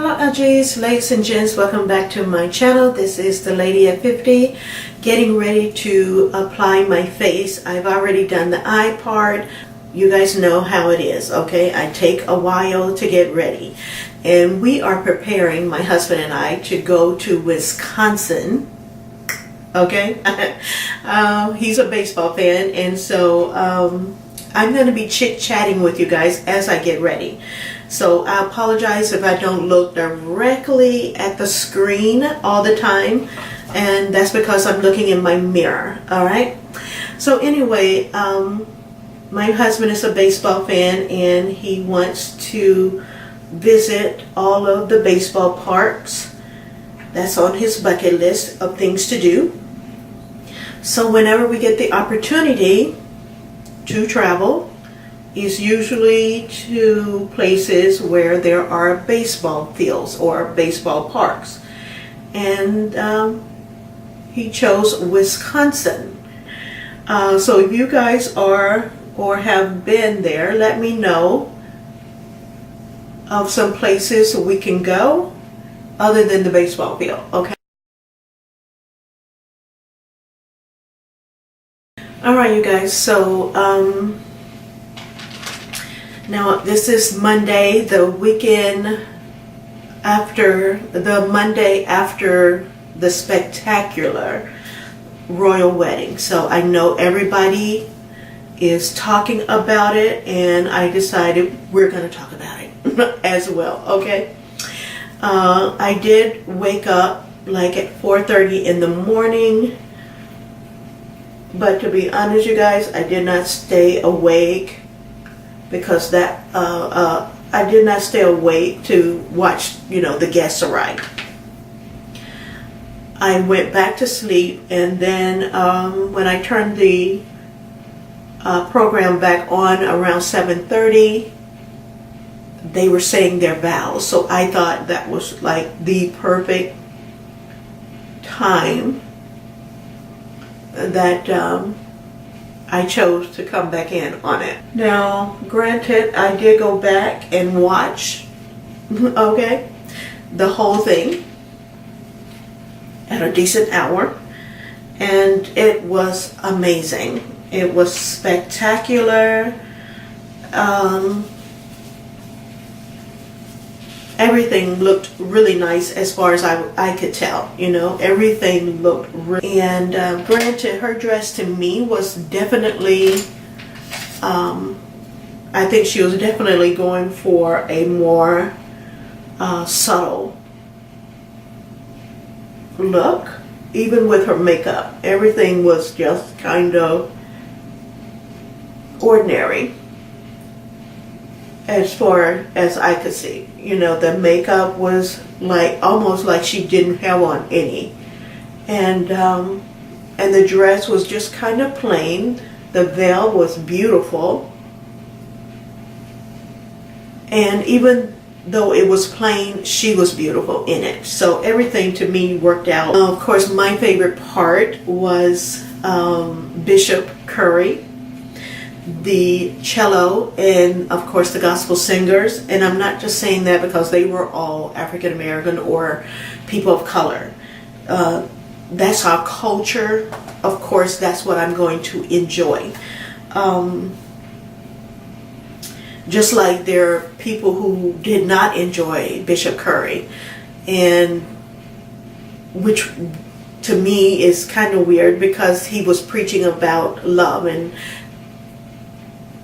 Hello LGs, ladies and gents, welcome back to my channel. This is the lady at 50 getting ready to apply my face. I've already done the eye part. You guys know how it is, okay? I take a while to get ready. And we are preparing, my husband and I, to go to Wisconsin. Okay? He's a baseball fan, and so I'm going to be chit-chatting with you guys as I get ready. So I apologize if I don't look directly at the screen all the time, and that's because I'm looking in my mirror. Alright? So anyway, my husband is a baseball fan, and he wants to visit all of the baseball parks. That's on his bucket list of things to do. So whenever we get the opportunity to travel, is usually to places where there are baseball fields or baseball parks. And he chose Wisconsin. So if you guys are or have been there, let me know of some places we can go other than the baseball field, okay? Alright you guys, so now this is Monday, the weekend after, the Monday after the spectacular royal wedding. So I know everybody is talking about it, and I decided we're going to talk about it as well, okay? I did wake up like at 4:30 in the morning, but to be honest you guys, I did not stay awake because that I did not stay awake to watch, you know, the guests arrive. I went back to sleep, and then when I turned the program back on around 7:30, they were saying their vows. So I thought that was like the perfect time that I chose to come back in on it. Now, granted, I did go back and watch, okay, the whole thing at a decent hour, and it was amazing. It was spectacular. Everything looked really nice as far as I could tell, you know, everything looked really, and granted, her dress to me was definitely, I think she was definitely going for a more subtle look. Even with her makeup, everything was just kind of ordinary as far as I could see. You know, the makeup was like almost like she didn't have on any, and the dress was just kind of plain. The veil was beautiful, and even though it was plain, she was beautiful in it. So everything to me worked out. Of course, my favorite part was Bishop Curry, the cello, and of course the gospel singers. And I'm not just saying that because they were all African American or people of color. That's our culture. Of course, that's what I'm going to enjoy. Just like there are people who did not enjoy Bishop Curry, and which to me is kind of weird because he was preaching about love, and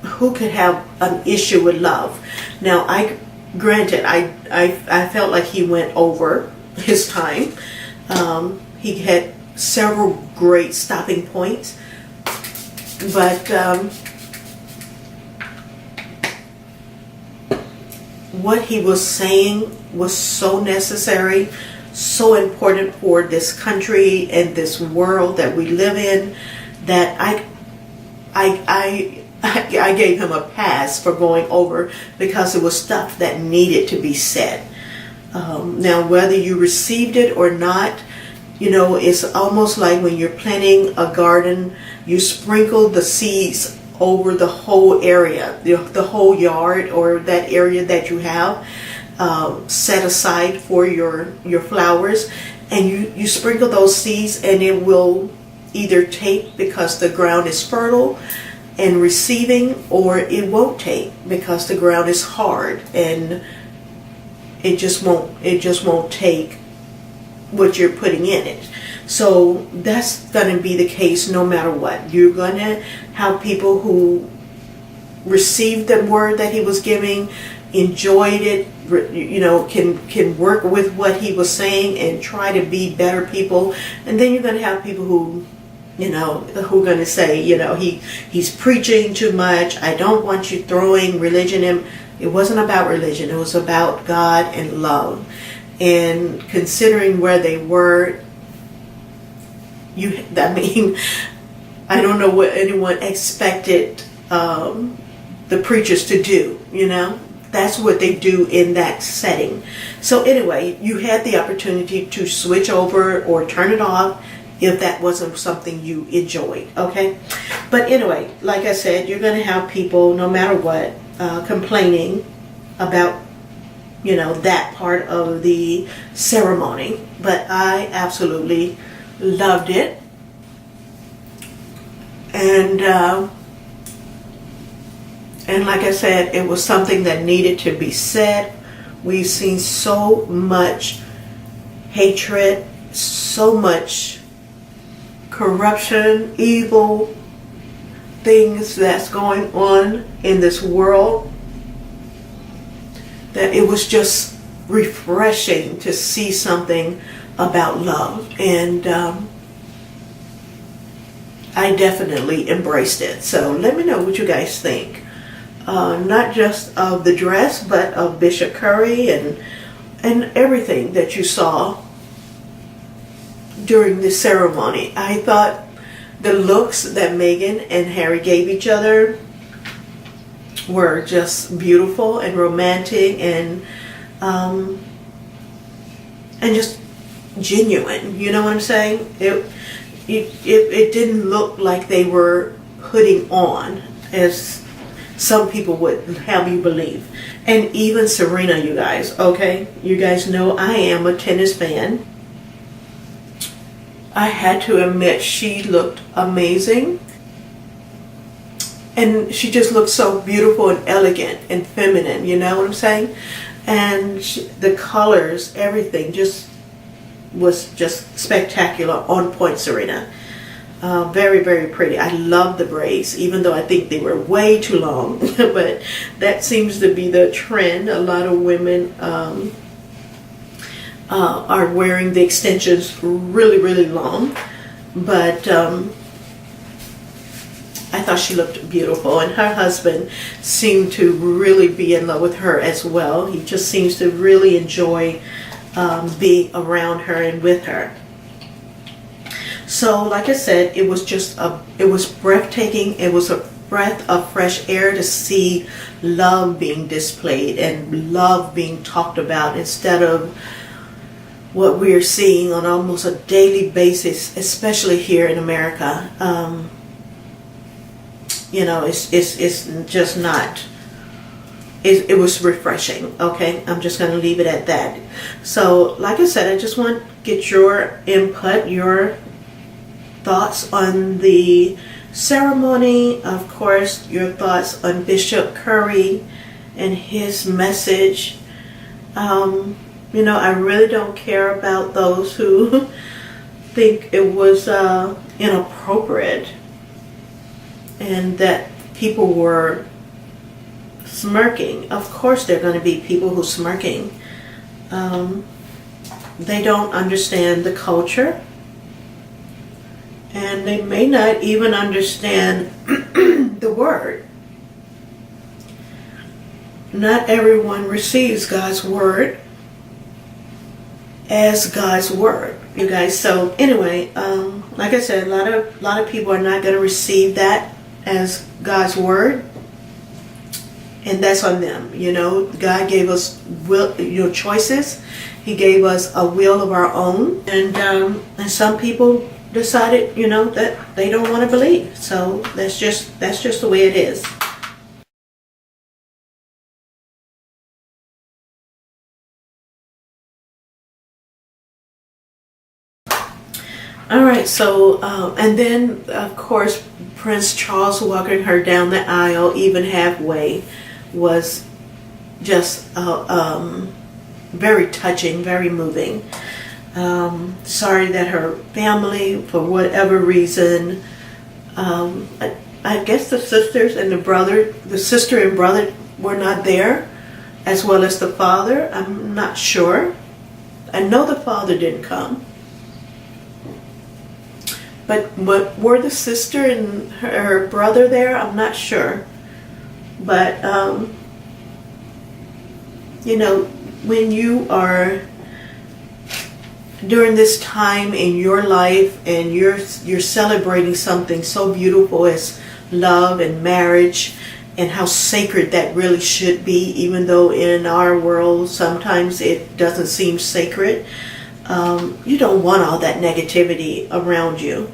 who could have an issue with love? Now, granted, I felt like he went over his time. He had several great stopping points, but what he was saying was so necessary, so important for this country and this world that we live in, that I gave him a pass for going over because it was stuff that needed to be said. Now, whether you received it or not, you know, it's almost like when you're planting a garden, you sprinkle the seeds over the whole area, the whole yard or that area that you have. set aside for your flowers, and you sprinkle those seeds, and it will either take because the ground is fertile and receiving, or it won't take because the ground is hard and it just won't take what you're putting in it. So that's going to be the case no matter what. You're going to have people who received the word that he was giving, enjoyed it, can work with what he was saying and try to be better people. And then you're going to have people who who are going to say, he's preaching too much. I don't want you throwing religion in. It wasn't about religion. It was about God and love. And considering where they were, I don't know what anyone expected the preachers to do, That's what they do in that setting. So anyway, you had the opportunity to switch over or turn it off if that wasn't something you enjoyed, okay? But anyway, like I said, you're going to have people, no matter what, complaining about, that part of the ceremony. But I absolutely loved it. And like I said, it was something that needed to be said. We've seen so much hatred, so much corruption, evil things that's going on in this world, that it was just refreshing to see something about love. And I definitely embraced it. So let me know what you guys think. Not just of the dress, but of Bishop Curry and everything that you saw during the ceremony. I thought the looks that Meghan and Harry gave each other were just beautiful and romantic and just genuine. You know what I'm saying? It didn't look like they were putting on, as some people would have you believe. And even Serena, you guys, okay? You guys know I am a tennis fan. I had to admit, she looked amazing. And she just looked so beautiful and elegant and feminine, you know what I'm saying? And the colors, everything was just spectacular, on point, Serena. Very, very pretty. I love the braids, even though I think they were way too long. But that seems to be the trend. A lot of women are wearing the extensions really, really long. But I thought she looked beautiful. And her husband seemed to really be in love with her as well. He just seems to really enjoy being around her and with her. So, like I said, it was breathtaking. It was a breath of fresh air to see love being displayed and love being talked about instead of what we're seeing on almost a daily basis, especially here in America. It's just not. It was refreshing. Okay, I'm just going to leave it at that. So, like I said, I just want to get your input, your thoughts on the ceremony. Of course, your thoughts on Bishop Curry and his message. I really don't care about those who think it was inappropriate and that people were smirking. Of course there are going to be people who are smirking. They don't understand the culture, and they may not even understand the word. Not everyone receives God's word as God's word, you guys. So anyway, like I said, a lot of people are not going to receive that as God's word, and that's on them. God gave us choices. He gave us a will of our own, and some people decided, that they don't want to believe. So that's just the way it is. right, so, and then, of course, Prince Charles walking her down the aisle, even halfway, was just very touching, very moving. Sorry that her family, for whatever reason, I guess the sisters and the sister and brother were not there, as well as the father. I'm not sure. I know the father didn't come. But were the sister and her brother there? I'm not sure. But, you know, when you are during this time in your life and you're celebrating something so beautiful as love and marriage, and how sacred that really should be, even though in our world sometimes it doesn't seem sacred. You don't want all that negativity around you,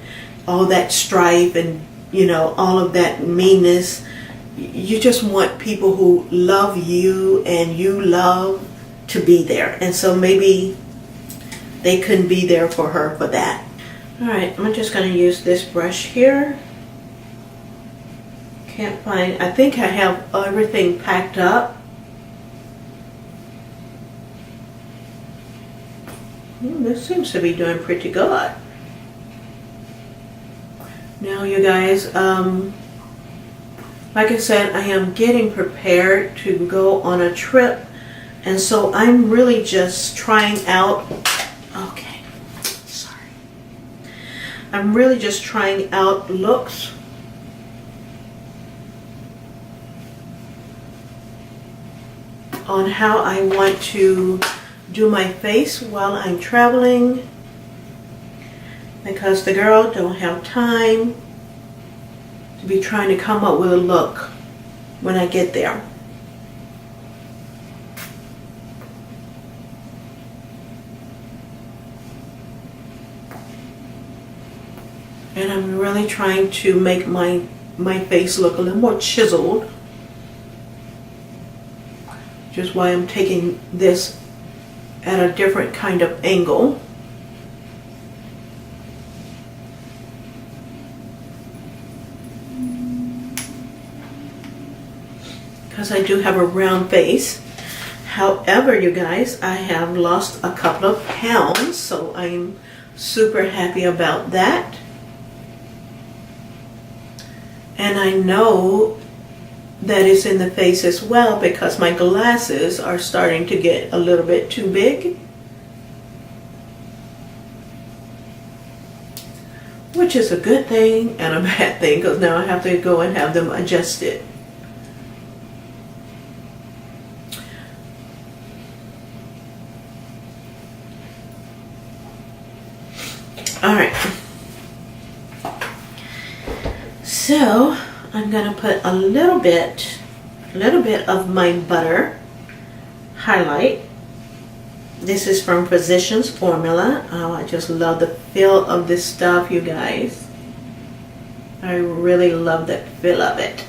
all that strife and, you know, all of that meanness. You just want people who love you and you love to be there. And so maybe they couldn't be there for her for that. All right, I'm just going to use this brush here. Can't find, I think I have everything packed up. This seems to be doing pretty good. Now you guys, like I said, I am getting prepared to go on a trip, and so I'm really just trying out, okay, sorry. I'm really just trying out looks. On how I want to do my face while I'm traveling, because the girl don't have time to be trying to come up with a look when I get there. And I'm really trying to make my face look a little more chiseled, which is why I'm taking this at a different kind of angle. Because I do have a round face. However, you guys, I have lost a couple of pounds, so I'm super happy about that. And I know that is in the face as well, because my glasses are starting to get a little bit too big, which is a good thing and a bad thing, because now I have to go and have them adjusted. All right, so I'm gonna put a little bit of my butter highlight. This is from Physicians Formula. Oh, I just love the feel of this stuff, you guys. I really love the feel of it.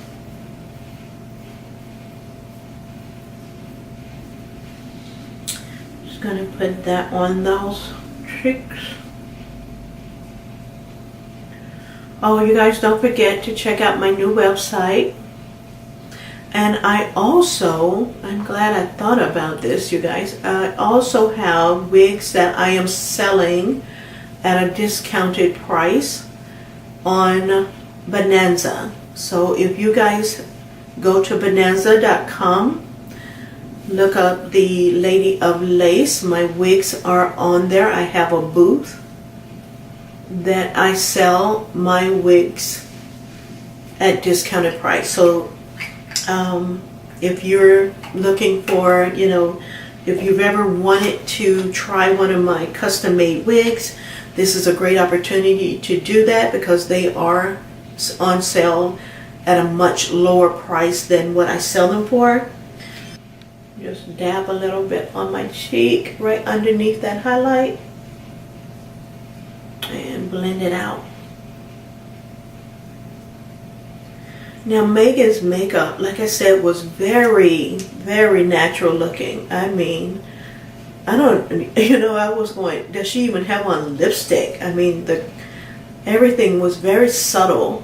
Just gonna put that on those cheeks. Oh, you guys, don't forget to check out my new website. And I also, I'm glad I thought about this, you guys. I also have wigs that I am selling at a discounted price on Bonanza. So if you guys go to bonanza.com, look up the Lady of Lace. My wigs are on there. I have a booth that I sell my wigs at discounted price. So if you're looking for, you know, if you've ever wanted to try one of my custom made wigs, this is a great opportunity to do that, because they are on sale at a much lower price than what I sell them for. Just dab a little bit on my cheek right underneath that highlight and blend it out. Now Megan's makeup, like I said, was very, very natural looking. I mean, I don't, you know, I was going, does she even have on lipstick? I mean, Everything was very subtle.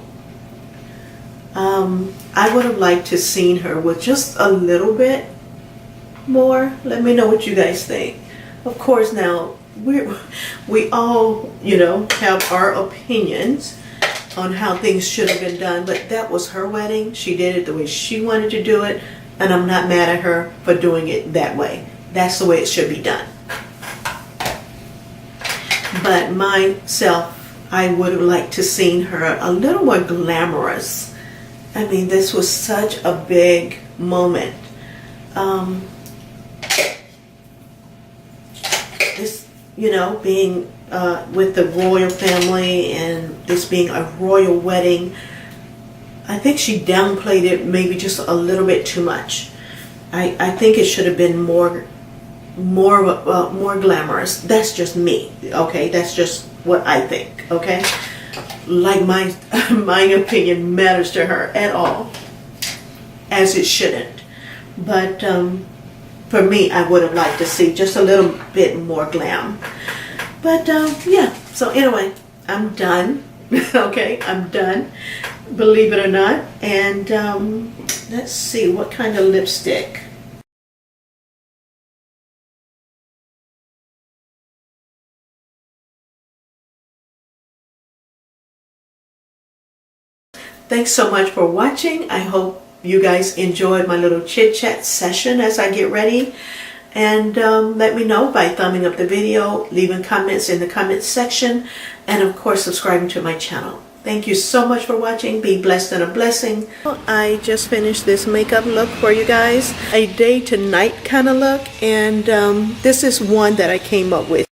I would have liked to seen her with just a little bit more. Let me know what you guys think. Of course, now we all, have our opinions on how things should have been done, but that was her wedding. She did it the way she wanted to do it, and I'm not mad at her for doing it that way. That's the way it should be done. But myself, I would have liked to seen her a little more glamorous. I mean, this was such a big moment. This, being with the royal family and this being a royal wedding, I think she downplayed it maybe just a little bit too much. I think it should have been more glamorous. That's just me, okay? That's just what I think, okay? Like my opinion matters to her at all, as it shouldn't. But for me, I would have liked to see just a little bit more glam. But yeah, so anyway, I'm done. Okay, I'm done, believe it or not. And let's see, what kind of lipstick? Thanks so much for watching. I hope you guys enjoyed my little chit chat session as I get ready. And let me know by thumbing up the video, leaving comments in the comments section, and of course subscribing to my channel. Thank you so much for watching. Be blessed and a blessing. I just finished this makeup look for you guys. A day to night kind of look. And this is one that I came up with.